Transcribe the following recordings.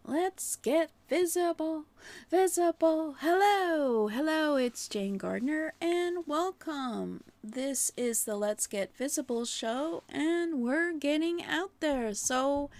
Let's get visible, visible. Hello, it's Jane Gardner, and welcome. This is the Let's Get Visible show, and we're getting out there. So,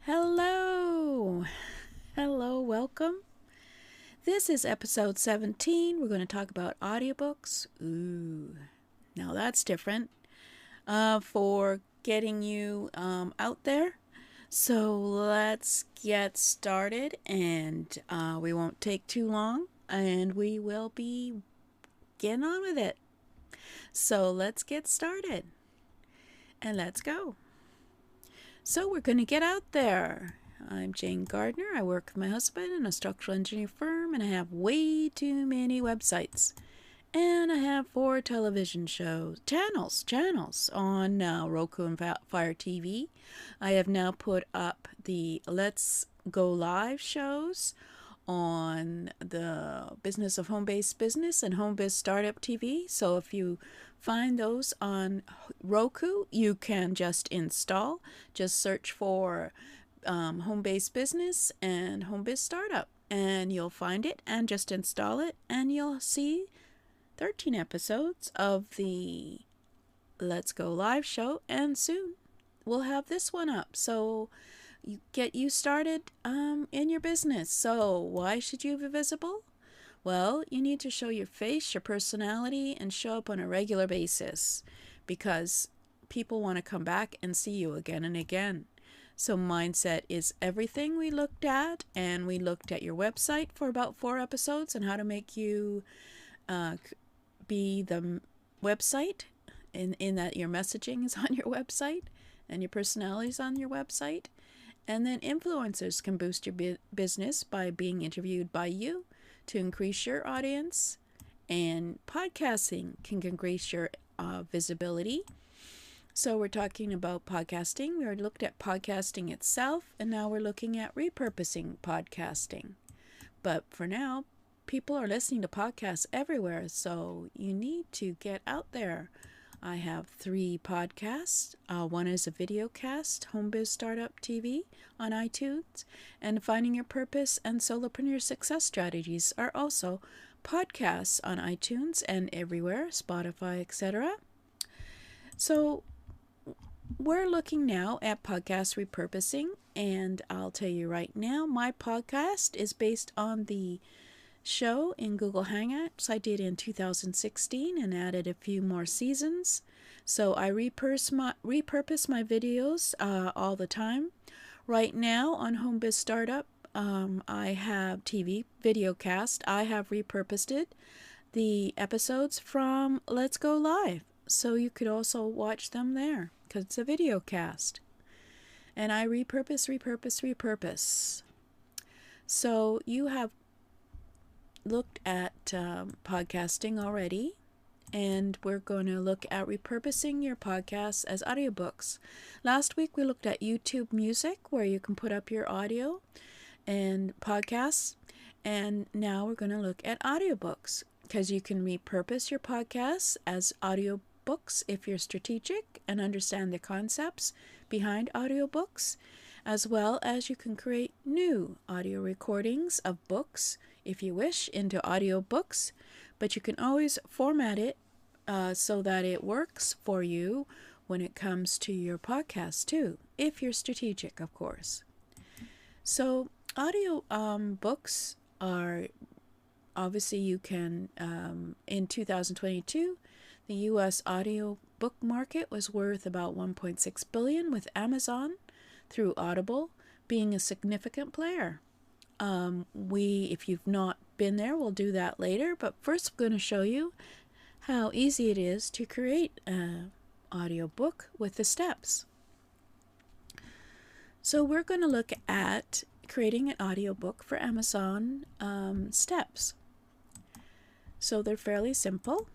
hello, welcome. This is episode 17. We're going to talk about audiobooks. Ooh, now that's different. For getting you out there. So let's get started, and we won't take too long, and we will be getting on with it. So let's get started, and let's go. So we're going to get out there. I'm Jane Gardner. I work with my husband in a structural engineering firm, and I have way too many websites. And I have 4 television channels on Roku and Fire TV. I have now put up the Let's Go Live shows on the Business of Home-Based Business and Home-Biz Startup TV. So if you find those on Roku, you can just install. Just search for Home-Based Business and Home-Biz Startup, and you'll find it, and just install it, and you'll see 13 episodes of the Let's Go Live show, and soon we'll have this one up. So you get you started in your business. So why should you be visible? Well, you need to show your face, your personality, and show up on a regular basis because people want to come back and see you again and again. So mindset is everything we looked at, and we looked at your website for about 4 episodes and how to make you be the website in that your messaging is on your website and your personality is on your website. And then influencers can boost your business by being interviewed by you to increase your audience, and podcasting can increase your visibility. So we're talking about podcasting. We already looked at podcasting itself, and now we're looking at repurposing podcasting. But for now, people are listening to podcasts everywhere, so you need to get out there. I have 3 podcasts. One is a video cast, Home Biz Startup TV on iTunes, and Finding Your Purpose and Solopreneur Success Strategies are also podcasts on iTunes and everywhere, Spotify, etc. So we're looking now at podcast repurposing, and I'll tell you right now, my podcast is based on the show in Google Hangouts I did in 2016 and added a few more seasons. So I repurpose my videos all the time. Right now on Home Biz Startup, I have TV video cast. I have repurposed the episodes from Let's Go Live, so you could also watch them there because it's a video cast. And I repurpose. So you have looked at podcasting already, and we're going to look at repurposing your podcasts as audiobooks. Last week we looked at YouTube Music, where you can put up your audio and podcasts, and now we're going to look at audiobooks because you can repurpose your podcasts as audiobooks if you're strategic and understand the concepts behind audiobooks, as well as you can create new audio recordings of books if you wish into audiobooks, but you can always format it so that it works for you when it comes to your podcast too, if you're strategic, of course. So audio books are obviously you can in 2022 the U.S. audiobook market was worth about $1.6 billion, with Amazon through Audible being a significant player. If you've not been there, we'll do that later, but first I'm going to show you how easy it is to create an audiobook with the steps. So we're going to look at creating an audiobook for Amazon steps. So they're fairly simple.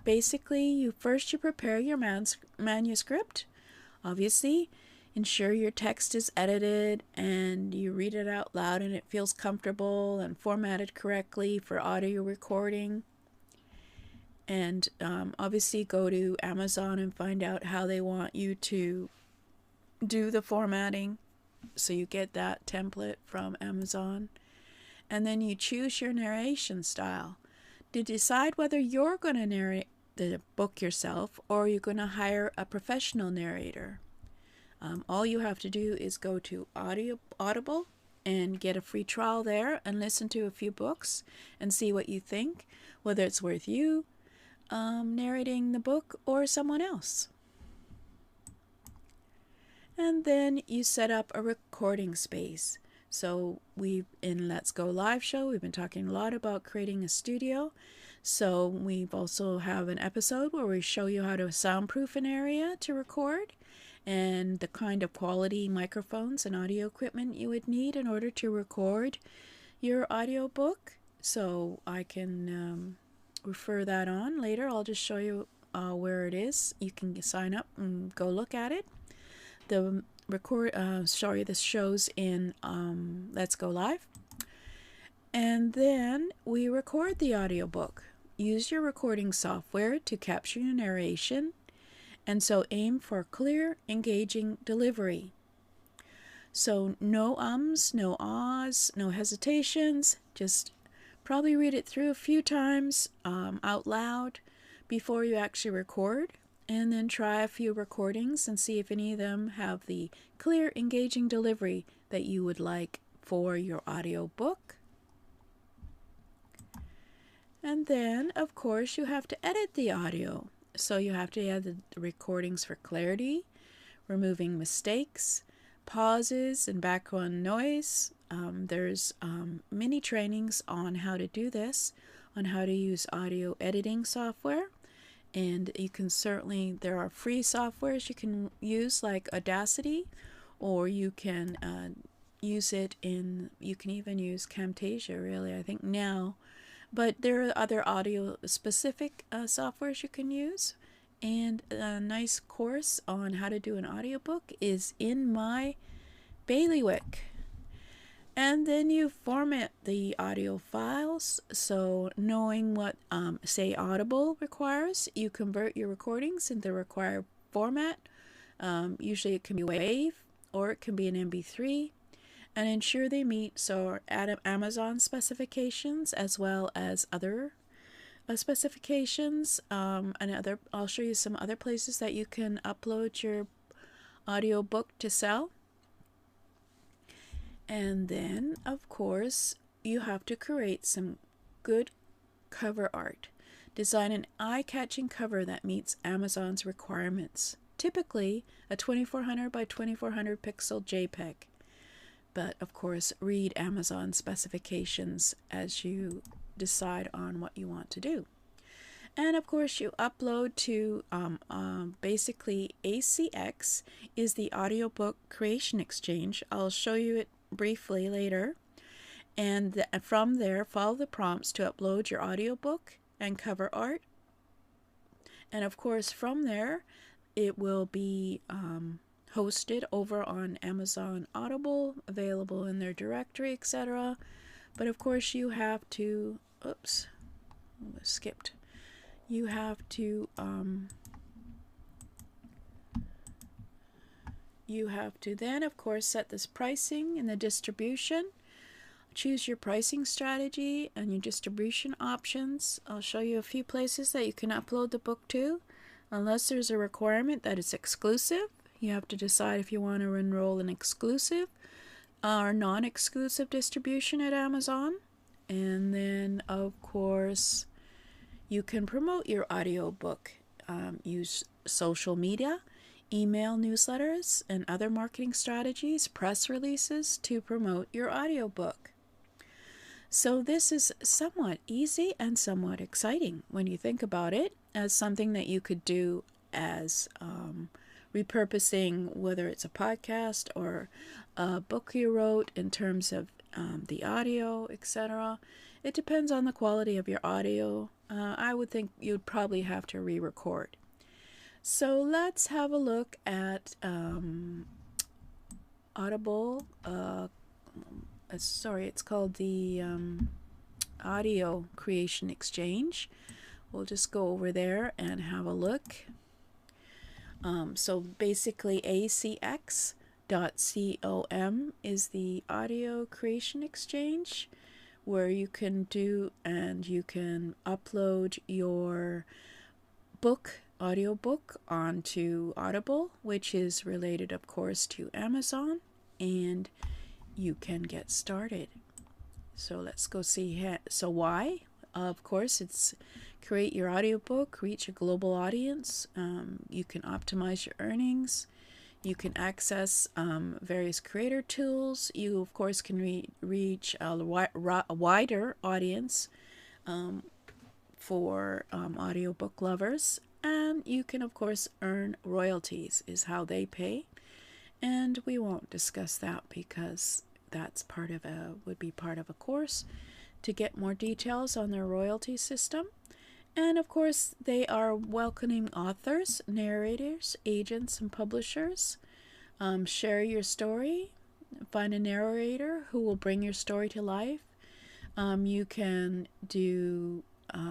Basically, you prepare your manuscript. Obviously, ensure your text is edited and you read it out loud and it feels comfortable and formatted correctly for audio recording. And obviously go to Amazon and find out how they want you to do the formatting. So you get that template from Amazon. And then you choose your narration style to decide whether you're going to narrate the book yourself or you're going to hire a professional narrator. All you have to do is go to Audible and get a free trial there and listen to a few books and see what you think, whether it's worth you narrating the book or someone else. And then you set up a recording space. So in Let's Go Live show, we've been talking a lot about creating a studio. So we've also have an episode where we show you how to soundproof an area to record and the kind of quality microphones and audio equipment you would need in order to record your audiobook. So I can refer that on later. I'll just show you where it is. You can sign up and go look at it. The this shows in Let's Go Live. And then we record the audiobook. Use your recording software to capture your narration, and so aim for clear, engaging delivery. So no ums, no ahs, no hesitations. Just probably read it through a few times out loud before you actually record, and then try a few recordings and see if any of them have the clear, engaging delivery that you would like for your audiobook. And then, of course, you have to edit the audio. So you have to add the recordings for clarity, removing mistakes, pauses, and background noise. There's many trainings on how to do this, on how to use audio editing software. And you can certainly, there are free softwares you can use like Audacity, or you can use it in, you can even use Camtasia really, I think now. But there are other audio specific softwares you can use. And a nice course on how to do an audiobook is in my bailiwick. And then you format the audio files. So knowing what, say, Audible requires, you convert your recordings into the required format. Usually it can be WAV or it can be an MP3. And ensure they meet Amazon specifications as well as other specifications. I'll show you some other places that you can upload your audiobook to sell. And then, of course, you have to create some good cover art. Design an eye-catching cover that meets Amazon's requirements. Typically, a 2400 by 2400 pixel JPEG. But, of course, read Amazon specifications as you decide on what you want to do. And, of course, you upload to basically ACX is the Audiobook Creation Exchange. I'll show you it briefly later. And from there, follow the prompts to upload your audiobook and cover art. And, of course, from there, it will be hosted over on Amazon Audible, available in their directory, etc. But of course you have to, you have to then of course set this pricing and the distribution. Choose your pricing strategy and your distribution options. I'll show you a few places that you can upload the book to, unless there's a requirement that it's exclusive. You have to decide if you want to enroll in exclusive or non-exclusive distribution at Amazon. And then, of course, you can promote your audiobook. Use social media, email newsletters, and other marketing strategies, press releases to promote your audiobook. So this is somewhat easy and somewhat exciting when you think about it as something that you could do as repurposing, whether it's a podcast or a book you wrote in terms of the audio, etc. It depends on the quality of your audio. I would think you'd probably have to re-record. So let's have a look at Audible. It's called the Audio Creation Exchange. We'll just go over there and have a look. So basically acx.com/audiobooks. .com is the audio creation exchange, where you can upload your audiobook onto Audible, which is related, of course, to Amazon, and you can get started. So let's go see. So why? Of course, it's create your audiobook, reach a global audience. You can optimize your earnings. You can access various creator tools. You, of course, can reach a wider audience for audiobook lovers. And you can, of course, earn royalties, is how they pay. And we won't discuss that because that's would be part of a course to get more details on their royalty system. And of course, they are welcoming authors, narrators, agents, and publishers. Share your story. Find a narrator who will bring your story to life. You can do,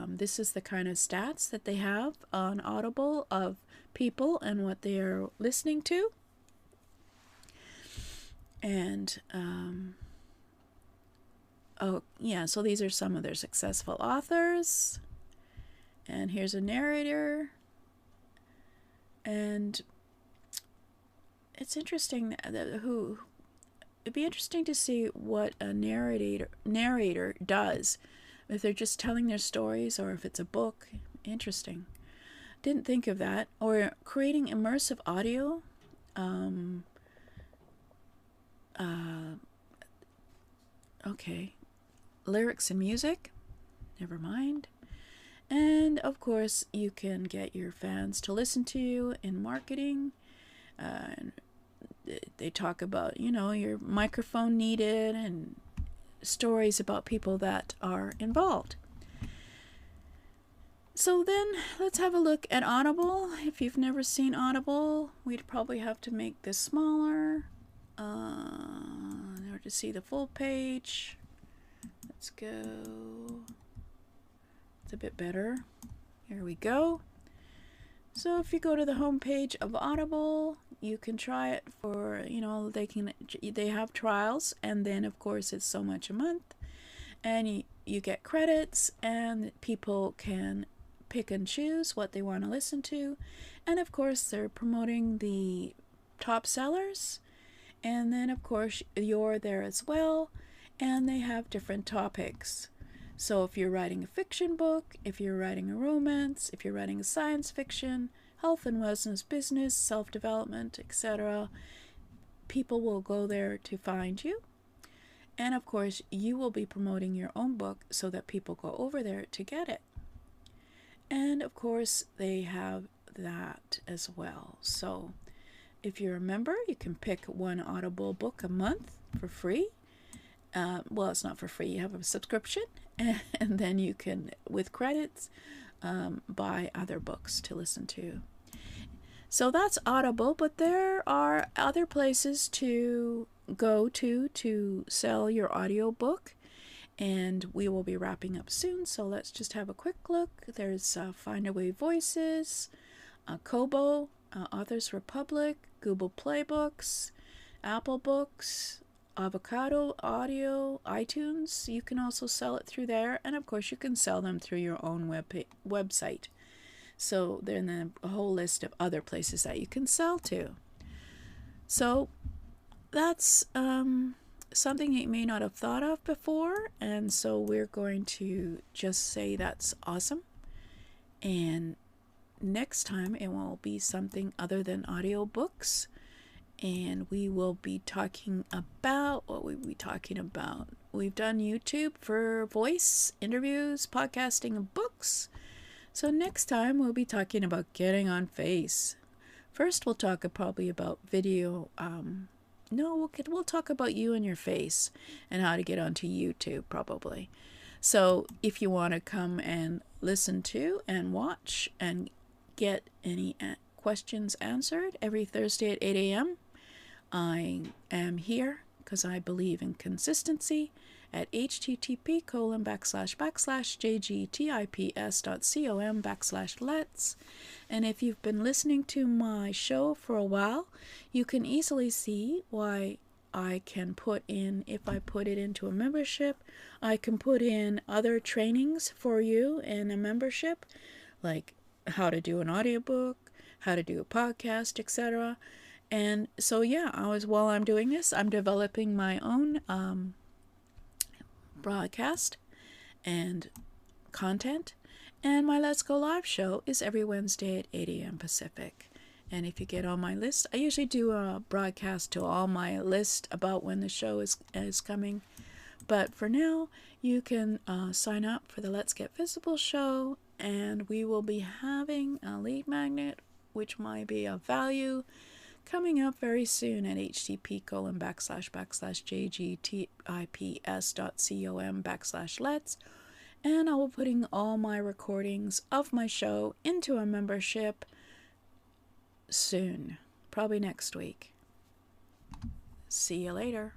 this is the kind of stats that they have on Audible of people and what they are listening to. And, so these are some of their successful authors. And here's a narrator. And it's interesting it'd be interesting to see what a narrator does, if they're just telling their stories or if it's a book. Interesting. Didn't think of that. Or creating immersive audio. Okay. Lyrics and music. Never mind. And of course, you can get your fans to listen to you in marketing. They talk about, your microphone needed and stories about people that are involved. So then let's have a look at Audible. If you've never seen Audible, we'd probably have to make this smaller in order to see the full page. Let's go. It's a bit better. Here we go. So if you go to the home page of Audible, you can try it for, they have trials, and then of course it's so much a month, and you get credits, and people can pick and choose what they want to listen to. And of course they're promoting the top sellers, and then of course you're there as well, and they have different topics. So if you're writing a fiction book, if you're writing a romance, if you're writing a science fiction, health and wellness, business, self-development, etc., people will go there to find you. And of course, you will be promoting your own book so that people go over there to get it. And of course, they have that as well. So if you're a member, you can pick one Audible book a month for free. Well, it's not for free. You have a subscription, and then you can, with credits, buy other books to listen to. So that's Audible, but there are other places to go to sell your audiobook, and we will be wrapping up soon. So let's just have a quick look. There's Findaway Voices, Kobo, Authors Republic, Google Play Books, Apple Books, Avocado Audio, iTunes. You can also sell it through there, and of course you can sell them through your own website. So then a whole list of other places that you can sell to. So that's something you may not have thought of before, and so we're going to just say that's awesome. And next time it will be something other than audiobooks. And we will be talking about what we'll be talking about. We've done YouTube for voice, interviews, podcasting, and books. So next time we'll be talking about getting on Face. First we'll talk probably about video. We'll talk about you and your face and how to get onto YouTube probably. So if you want to come and listen to and watch and get any questions answered every Thursday at 8 a.m., I am here because I believe in consistency, at http://jgtips.com/lets. And if you've been listening to my show for a while, you can easily see why I can put in, if I put it into a membership, I can put in other trainings for you in a membership, like how to do an audiobook, how to do a podcast, etc. And so yeah, while I'm doing this, I'm developing my own broadcast and content. And my Let's Go Live show is every Wednesday at 8 a.m. Pacific. And if you get on my list, I usually do a broadcast to all my list about when the show is coming. But for now, you can sign up for the Let's Get Visible show, and we will be having a lead magnet, which might be of value, coming up very soon at http://jgtips.com/lets. And I will be putting all my recordings of my show into a membership soon, probably next week. See you later.